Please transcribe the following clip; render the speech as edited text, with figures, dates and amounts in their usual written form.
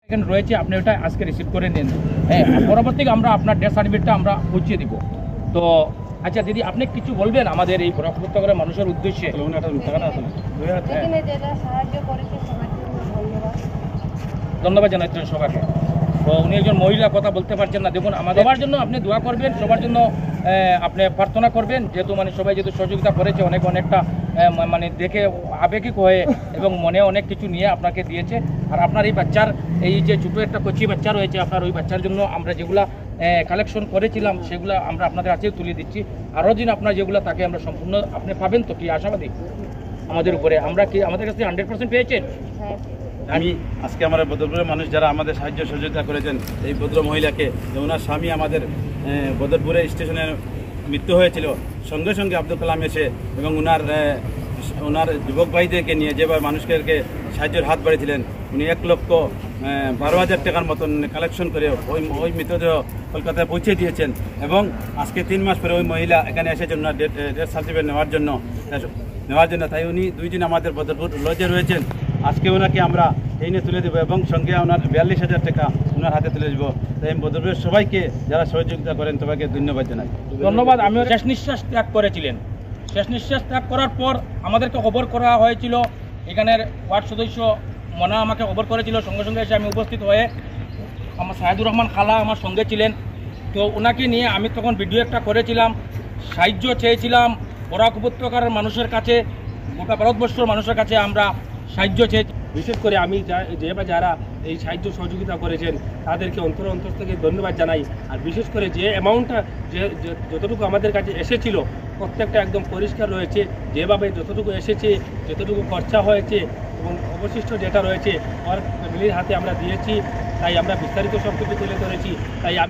এখানে রয়েছে, আপনি ওটা আজকে রিসিভ করে নিন। হ্যাঁ, পরবর্তী আমরা আপনার ডেথ সার্টিফিকেটটা আমরা পৌঁছে দিব। তো আচ্ছা দিদি, আপনি কিছু বলবেন আমাদের এই বরাক উপত্যকার মানুষের উদ্দেশ্যে? ধন্যবাদ জানাচ্ছেন সবাইকে। তো উনি একজন মহিলা, কথা বলতে পারছেন না। দেখুন, আমাদের সবার জন্য আপনি দোয়া করবেন, সবার জন্য আপনি প্রার্থনা করবেন, যেহেতু মানে সবাই যেহেতু সহযোগিতা করেছে, অনেকটা মানে দেখে আবেগিক হয়ে এবং মনে অনেক কিছু নিয়ে আপনাকে দিয়েছে। আর আপনার এই বাচ্চার, এই যে ছোটো একটা কচি বাচ্চা রয়েছে, আপনার ওই বাচ্চার জন্য আমরা যেগুলা কালেকশন করেছিলাম সেগুলো আমরা আপনাদের কাছেও তুলে দিচ্ছি। আরও দিন আপনার যেগুলো তাকে আমরা সম্পূর্ণ আপনি পাবেন। তো কি আশাবাদী আমাদের উপরে? আমরা কি আমাদের কাছে 100% পেয়েছেন? আমি আজকে আমার বদরপুরের মানুষ যারা আমাদের সাহায্য সহযোগিতা করেছেন, এই ভদ্র মহিলাকে, ওনার স্বামী আমাদের বদরপুরে স্টেশনে মৃত্যু হয়েছিল, সঙ্গে সঙ্গে আব্দুল কালাম এসে এবং ওনার যুবক ভাইদেরকে নিয়ে যেভাবে মানুষকে সাহায্যের হাত বাড়িয়েছিলেন, উনি 1,12,000 টাকার মতন কালেকশন করে ওই মৃতদেহ কলকাতায় পৌঁছে দিয়েছেন। এবং আজকে 3 মাস পরে ওই মহিলা এখানে এসেছেন ওনার ডেথ সার্টিফিকেট নেওয়ার জন্য। তাই উনি 2 দিন আমাদের বদরপুর লজে রয়েছেন। আজকে ওনাকে আমরা ট্রেনে তুলে দেবো এবং সঙ্গে ওনার 42,000 টাকা ওনার হাতে তুলে দেবো। তাই বদরপুরের সবাইকে যারা সহযোগিতা করেন সবাইকে ধন্যবাদ জানাই। ধন্যবাদ। আমিও শেষ নিঃশ্বাস ত্যাগ করেছিলেন। শেষ নিঃশ্বাস ত্যাগ করার পর আমাদেরকে খবর করা হয়েছিল, এখানের ওয়ার্ড সদস্য মনা আমাকে খবর করেছিল। সঙ্গে সঙ্গে এসে আমি উপস্থিত হয়ে, আমার সাহেদুর রহমান খালা আমার সঙ্গে ছিলেন। তো ওনাকে নিয়ে আমি তখন ভিডিও একটা করেছিলাম, সাহায্য চেয়েছিলাম বরাক উপত্যকার মানুষের কাছে, গোটা ভারতবর্ষের মানুষের কাছে আমরা সাহায্য চেয়েছি। বিশেষ করে আমি যারা এই সাহায্য সহযোগিতা করেছেন তাদেরকে অন্তর থেকে ধন্যবাদ জানাই। আর বিশেষ করে যে অ্যামাউন্টটা যতটুকু আমাদের কাছে এসেছিল প্রত্যেকটা একদম পরিষ্কার রয়েছে, যেভাবে যতটুকু এসেছে, যতটুকু খরচা হয়েছে এবং অবশিষ্ট যেটা রয়েছে ওর ফ্যামিলির হাতে আমরা দিয়েছি। তাই আমরা বিস্তারিত সব কিছু তুলে ধরেছি। তাই